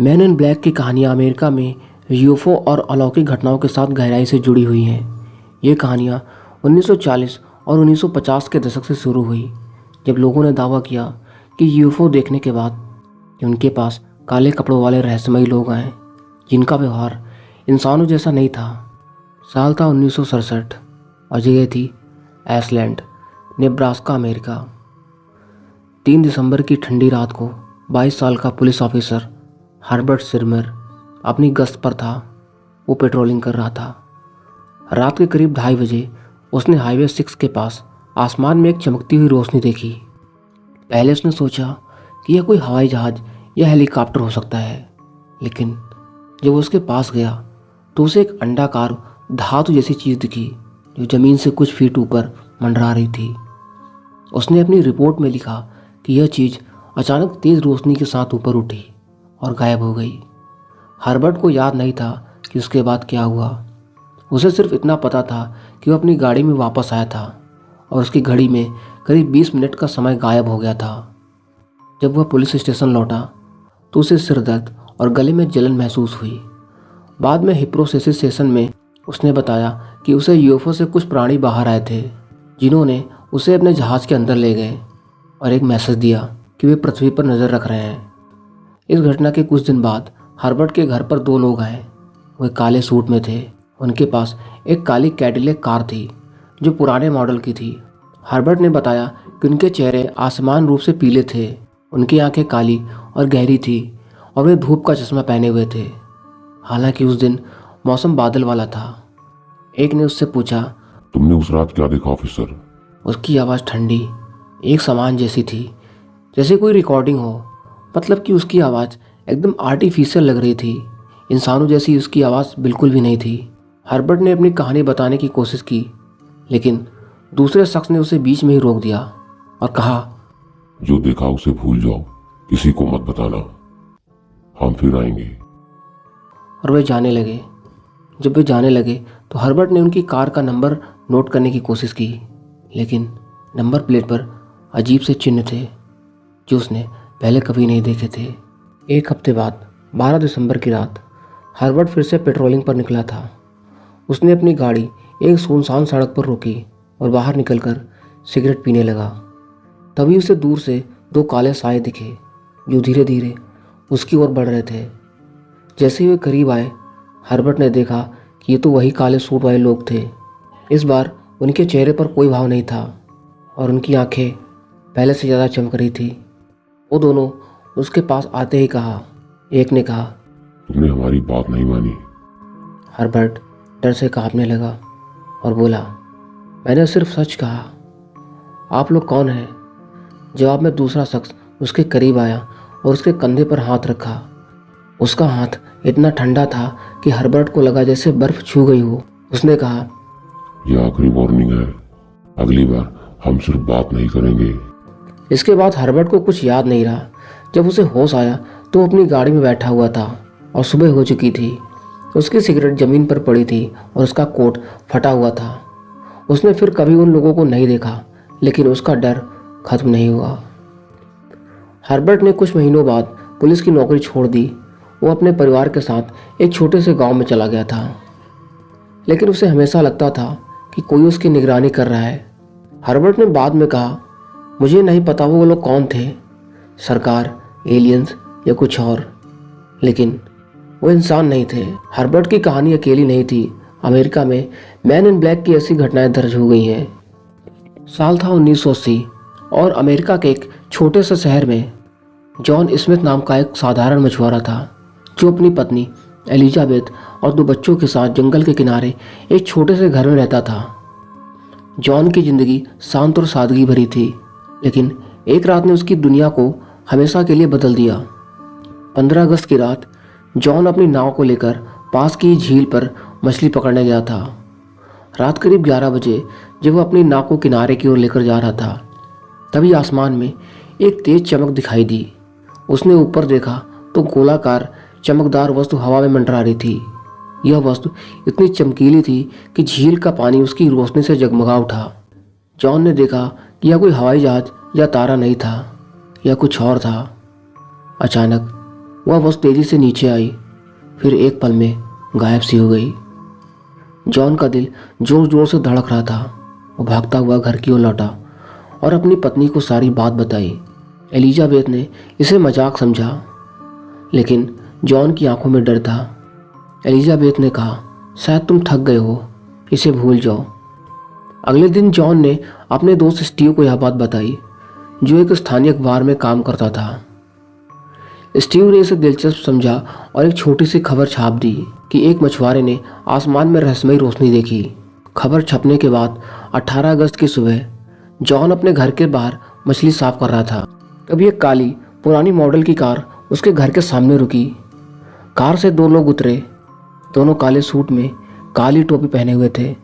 Man in black की कहानियाँ America में यूएफओ और अलौकिक घटनाओं के साथ गहराई से जुड़ी हुई हैं। ये कहानियाँ 1940 और 1950 के दशक से शुरू हुई, जब लोगों ने दावा किया कि यूएफओ देखने के बाद कि उनके पास काले कपड़ों वाले रहस्यमयी लोग आए जिनका व्यवहार इंसानों जैसा नहीं था। साल था 1967 और जगह थी आइसलैंड, नेब्रास्का, अमेरिका। 3 दिसंबर की ठंडी रात को 22 साल का पुलिस ऑफिसर हर्बर्ट सिरमर अपनी गश्त पर था। वो पेट्रोलिंग कर रहा था। रात के करीब 2:30 बजे उसने हाईवे 6 के पास आसमान में एक चमकती हुई रोशनी देखी। पहले उसने सोचा कि यह कोई हवाई जहाज़ या हेलीकॉप्टर हो सकता है, लेकिन जब वो उसके पास गया तो उसे एक अंडाकार धातु जैसी चीज़ दिखी जो ज़मीन से कुछ फीट ऊपर मंडरा रही थी। उसने अपनी रिपोर्ट में लिखा कि यह चीज़ अचानक तेज़ रोशनी के साथ ऊपर उठी और गायब हो गई। हर्बर्ट को याद नहीं था कि उसके बाद क्या हुआ। उसे सिर्फ इतना पता था कि वो अपनी गाड़ी में वापस आया था और उसकी घड़ी में करीब 20 मिनट का समय गायब हो गया था। जब वह पुलिस स्टेशन लौटा तो उसे सिर दर्द और गले में जलन महसूस हुई। बाद में हिप्रोसेसिस सेशन में उसने बताया कि उसे यूएफओ से कुछ प्राणी बाहर आए थे, जिन्होंने उसे अपने जहाज़ के अंदर ले गए और एक मैसेज दिया कि वे पृथ्वी पर नज़र रख रहे हैं। इस घटना के कुछ दिन बाद हर्बर्ट के घर पर 2 लोग आए। वे काले सूट में थे। उनके पास एक काली कैडिलैक कार थी जो पुराने मॉडल की थी। हर्बर्ट ने बताया कि उनके चेहरे आसमान रूप से पीले थे, उनकी आंखें काली और गहरी थी और वे धूप का चश्मा पहने हुए थे। हालांकि उस दिन मौसम बादल वाला था। एक ने उससे पूछा, तुमने उस रात क्या देखा ऑफिसर? उसकी आवाज़ ठंडी, एक समान जैसी थी, जैसे कोई रिकॉर्डिंग हो। मतलब कि उसकी आवाज़ एकदम आर्टिफिशियल लग रही थी। इंसानों जैसी उसकी आवाज़ बिल्कुल भी नहीं थी। हर्बर्ट ने अपनी कहानी बताने की कोशिश की, लेकिन दूसरे शख्स ने उसे बीच में ही रोक दिया और कहा, जो देखा उसे भूल जाओ, किसी को मत बताना, हम फिर आएंगे। और वे जाने लगे। जब वे जाने लगे तो हर्बर्ट ने उनकी कार का नंबर नोट करने की कोशिश की, लेकिन नंबर प्लेट पर अजीब से चिन्ह थे जो उसने पहले कभी नहीं देखे थे। 1 हफ्ते बाद 12 दिसंबर की रात हर्बर्ट फिर से पेट्रोलिंग पर निकला था। उसने अपनी गाड़ी एक सुनसान सड़क पर रोकी और बाहर निकलकर सिगरेट पीने लगा। तभी उसे दूर से 2 काले साए दिखे जो धीरे धीरे उसकी ओर बढ़ रहे थे। जैसे ही वे करीब आए, हर्बर्ट ने देखा कि ये तो वही काले सूट वाले लोग थे। इस बार उनके चेहरे पर कोई भाव नहीं था और उनकी आंखें पहले से ज़्यादा चमक रही थी। वो दोनों उसके पास आते ही कहा, एक ने कहा, तुमने हमारी बात नहीं मानी। हर्बर्ट डर से कांपने लगा और बोला, मैंने सिर्फ सच कहा। आप लोग कौन हैं? जवाब में दूसरा शख्स उसके करीब आया और उसके कंधे पर हाथ रखा। उसका हाथ इतना ठंडा था कि हर्बर्ट को लगा जैसे बर्फ छू गई हो। उसने कहा, यह आखिरी वार्निंग है, अगली बार हम सिर्फ बात नहीं करेंगे। इसके बाद हर्बर्ट को कुछ याद नहीं रहा। जब उसे होश आया तो वो अपनी गाड़ी में बैठा हुआ था और सुबह हो चुकी थी। उसकी सिगरेट ज़मीन पर पड़ी थी और उसका कोट फटा हुआ था। उसने फिर कभी उन लोगों को नहीं देखा, लेकिन उसका डर खत्म नहीं हुआ। हर्बर्ट ने कुछ महीनों बाद पुलिस की नौकरी छोड़ दी। वो अपने परिवार के साथ एक छोटे से गांव में चला गया था, लेकिन उसे हमेशा लगता था कि कोई उसकी निगरानी कर रहा है। हर्बर्ट ने बाद में कहा, मुझे नहीं पता वो लोग कौन थे, सरकार, एलियंस या कुछ और, लेकिन वो इंसान नहीं थे। हर्बर्ट की कहानी अकेली नहीं थी। अमेरिका में मैन इन ब्लैक की ऐसी घटनाएं दर्ज हो गई हैं। साल था 1980 और अमेरिका के एक छोटे से शहर में जॉन स्मिथ नाम का एक साधारण मछुआरा था जो अपनी पत्नी एलिजाबेथ और 2 बच्चों के साथ जंगल के किनारे एक छोटे से घर में रहता था। जॉन की ज़िंदगी शांत और सादगी भरी थी, लेकिन एक रात ने उसकी दुनिया को हमेशा के लिए बदल दिया। 15 अगस्त की रात जॉन अपनी नाव को लेकर पास की झील पर मछली पकड़ने गया था। रात करीब 11 बजे जब वह अपनी नाव को किनारे की ओर लेकर जा रहा था, तभी आसमान में एक तेज चमक दिखाई दी। उसने ऊपर देखा तो गोलाकार चमकदार वस्तु हवा में मंडरा रही थी। यह वस्तु इतनी चमकीली थी कि झील का पानी उसकी रोशनी से जगमगा उठा। जॉन ने देखा कि यह कोई हवाई जहाज या तारा नहीं था, यह कुछ और था। अचानक वह बस तेजी से नीचे आई, फिर एक पल में गायब सी हो गई। जॉन का दिल जोर जोर से धड़क रहा था। वो भागता हुआ घर की ओर लौटा और अपनी पत्नी को सारी बात बताई। एलिजाबेथ ने इसे मजाक समझा, लेकिन जॉन की आंखों में डर था। एलिजाबेथ ने कहा, शायद तुम थक गए हो, इसे भूल जाओ। अगले दिन जॉन ने अपने दोस्त स्टीव को यह बात बताई, जो एक स्थानीय अखबार में काम करता था। स्टीव ने इसे दिलचस्प समझा और एक छोटी सी खबर छाप दी कि एक मछुआरे ने आसमान में रहस्यमयी रोशनी देखी। खबर छपने के बाद 18 अगस्त की सुबह जॉन अपने घर के बाहर मछली साफ कर रहा था। तभी एक काली पुरानी मॉडल की कार उसके घर के सामने रुकी। कार से दो लोग उतरे। दोनों काले सूट में काली टोपी पहने हुए थे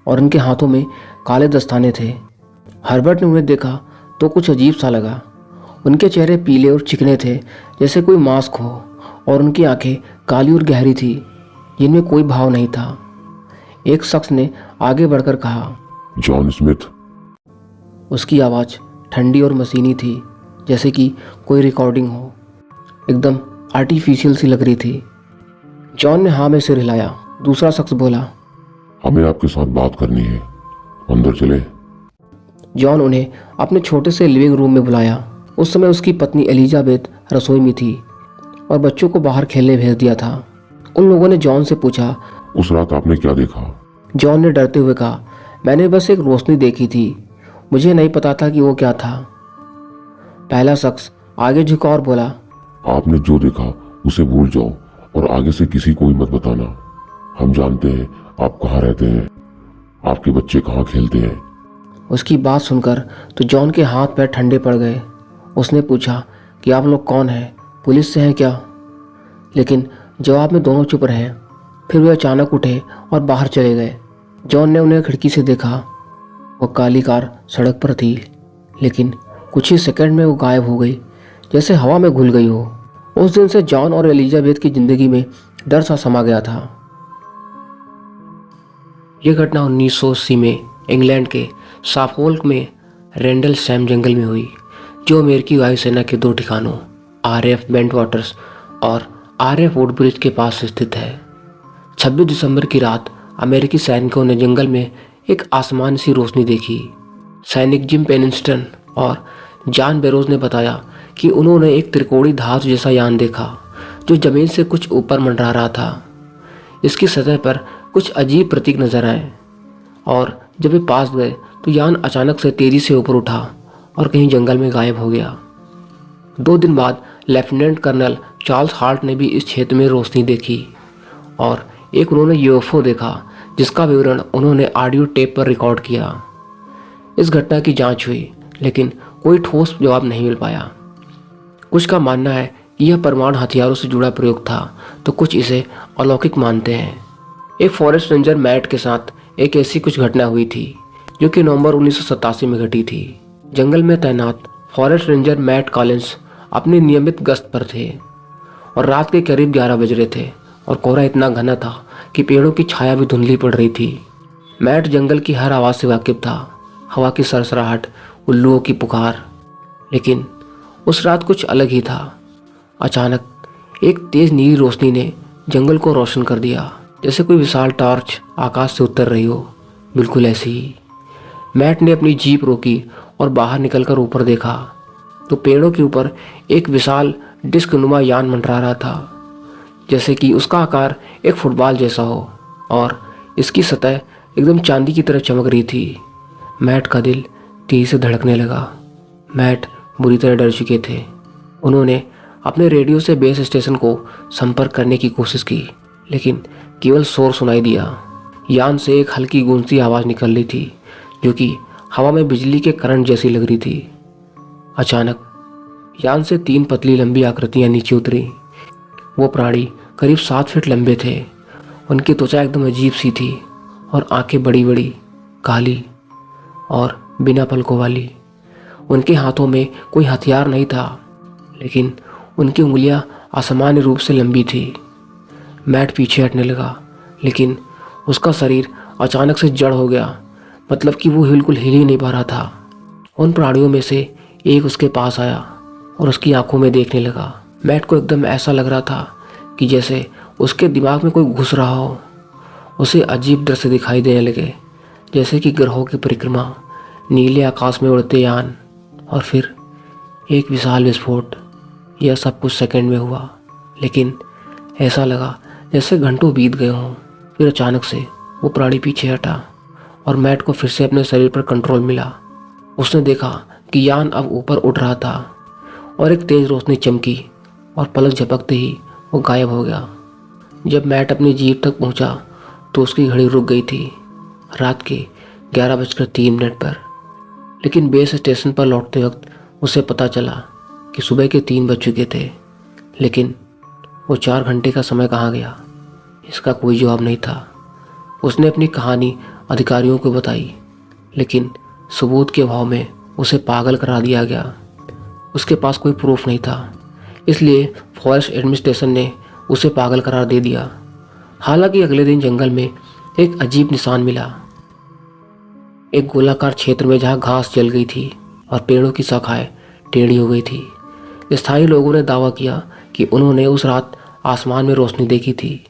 और उनके हाथों में काले दस्ताने थे। हर्बर्ट ने उन्हें देखा तो कुछ अजीब सा लगा। उनके चेहरे पीले और चिकने थे, जैसे कोई मास्क हो, और उनकी आंखें काली और गहरी थी, जिनमें कोई भाव नहीं था। एक शख्स ने आगे बढ़कर कहा, जॉन स्मिथ। उसकी आवाज़ ठंडी और मशीनी थी, जैसे कि कोई रिकॉर्डिंग हो। एकदम आर्टिफिशियल सी लग रही थी। जॉन ने हाँ में सिर हिलाया। दूसरा शख्स बोला, हमें आपके साथ बात करनी है, अंदर चले। जॉन उन्हें अपने छोटे से लिविंग रूम में बुलाया। उस समय उसकी पत्नी एलिजाबेथ रसोई में थी और बच्चों को बाहर खेलने भेज दिया था। उन लोगों ने जॉन से पूछा, उस रात आपने क्या देखा? जॉन ने डरते हुए कहा, मैंने बस एक रोशनी देखी थी, मुझे नहीं पता था कि वो क्या था। पहला शख्स आगे झुका और बोला, आपने जो देखा उसे भूल जाओ और आगे से किसी को भी मत बताना। हम जानते हैं आप कहाँ रहते हैं, आपके बच्चे कहाँ खेलते हैं। उसकी बात सुनकर तो जॉन के हाथ पैर ठंडे पड़ गए। उसने पूछा कि आप लोग कौन हैं, पुलिस से हैं क्या? लेकिन जवाब में दोनों चुप रहे। फिर वे अचानक उठे और बाहर चले गए। जॉन ने उन्हें खिड़की से देखा। वो काली कार सड़क पर थी, लेकिन कुछ ही सेकंड में वो गायब हो गई, जैसे हवा में घुल गई हो। उस दिन से जॉन और एलिजाबेथ की जिंदगी में डर सा समा गया था। यह घटना 1980 में इंग्लैंड के साफोल्क में रेंडल सैम जंगल में हुई, जो अमेरिकी वायुसेना के दो ठिकानों RAF बेंटवाटर्स और RAF वुडब्रिज के पास स्थित है। 26 दिसंबर की रात अमेरिकी सैनिकों ने जंगल में एक आसमान सी रोशनी देखी। सैनिक जिम पेनिस्टन और जॉन बेरोज ने बताया कि उन्होंने एक त्रिकोणीय धातु जैसा यान देखा, जो जमीन से कुछ ऊपर मंडरा रहा था। इसकी सतह पर कुछ अजीब प्रतीक नजर आए, और जब वे पास गए तो यान अचानक से तेजी से ऊपर उठा और कहीं जंगल में गायब हो गया। 2 दिन बाद लेफ्टिनेंट कर्नल चार्ल्स हार्ट ने भी इस क्षेत्र में रोशनी देखी और एक उन्होंने UFO देखा, जिसका विवरण उन्होंने ऑडियो टेप पर रिकॉर्ड किया। इस घटना की जांच हुई, लेकिन कोई ठोस जवाब नहीं मिल पाया। कुछ का मानना है कि यह परमाणु हथियारों से जुड़ा प्रयोग था, तो कुछ इसे अलौकिक मानते हैं। एक फॉरेस्ट रेंजर मैट के साथ एक ऐसी कुछ घटना हुई थी, जो कि नवंबर 1987 में घटी थी। जंगल में तैनात फॉरेस्ट रेंजर मैट कॉलिंस अपनी नियमित गश्त पर थे और रात के करीब 11 बज रहे थे और कोहरा इतना घना था कि पेड़ों की छाया भी धुंधली पड़ रही थी। मैट जंगल की हर आवाज़ से वाकिफ था, हवा की सरसराहट, उल्लुओं की पुकार। लेकिन उस रात कुछ अलग ही था। अचानक एक तेज नीली रोशनी ने जंगल को रोशन कर दिया, जैसे कोई विशाल टॉर्च आकाश से उतर रही हो। बिल्कुल ऐसी ही। मैट ने अपनी जीप रोकी और बाहर निकलकर ऊपर देखा तो पेड़ों के ऊपर एक विशाल डिस्क नुमा यान मंडरा रहा था, जैसे कि उसका आकार एक फुटबॉल जैसा हो और इसकी सतह एकदम चांदी की तरह चमक रही थी। मैट का दिल तेजी से धड़कने लगा। मैट बुरी तरह डर चुके थे। उन्होंने अपने रेडियो से बेस स्टेशन को संपर्क करने की कोशिश की, लेकिन केवल शोर सुनाई दिया। यान से एक हल्की गूंजती आवाज़ निकल रही थी, जो कि हवा में बिजली के करंट जैसी लग रही थी। अचानक यान से 3 पतली लंबी आकृतियां नीचे उतरी। वो प्राणी करीब 7 फीट लंबे थे। उनकी त्वचा एकदम अजीब सी थी और आंखें बड़ी बड़ी, काली और बिना पलकों वाली। उनके हाथों में कोई हथियार नहीं था, लेकिन उनकी उंगलियां असामान्य रूप से लंबी थी। मैट पीछे हटने लगा, लेकिन उसका शरीर अचानक से जड़ हो गया, मतलब कि वो बिल्कुल हिल ही नहीं पा रहा था। उन प्राणियों में से एक उसके पास आया और उसकी आंखों में देखने लगा। मैट को एकदम ऐसा लग रहा था कि जैसे उसके दिमाग में कोई घुस रहा हो। उसे अजीब दृश्य दिखाई देने लगे, जैसे कि ग्रहों की परिक्रमा, नीले आकाश में उड़ते यान और फिर एक विशाल विस्फोट। यह सब कुछ सेकंड में हुआ, लेकिन ऐसा लगा जैसे घंटों बीत गए हों। फिर अचानक से वो प्राणी पीछे हटा और मैट को फिर से अपने शरीर पर कंट्रोल मिला। उसने देखा कि यान अब ऊपर उड़ रहा था और एक तेज रोशनी चमकी और पलक झपकते ही वो गायब हो गया। जब मैट अपनी जीप तक पहुंचा तो उसकी घड़ी रुक गई थी, रात के 11:03 पर। लेकिन बेस स्टेशन पर लौटते वक्त उसे पता चला कि सुबह के 3 बज चुके थे। लेकिन वो 4 घंटे का समय कहाँ गया, इसका कोई जवाब नहीं था। उसने अपनी कहानी अधिकारियों को बताई, लेकिन सबूत के अभाव में उसे पागल करार दिया गया। उसके पास कोई प्रूफ नहीं था, इसलिए फॉरेस्ट एडमिनिस्ट्रेशन ने उसे पागल करार दे दिया। हालांकि अगले दिन जंगल में एक अजीब निशान मिला, एक गोलाकार क्षेत्र में जहां घास जल गई थी और पेड़ों की शाखाएं टेढ़ी हो गई थी। स्थानीय लोगों ने दावा किया कि उन्होंने उस रात आसमान में रोशनी देखी थी।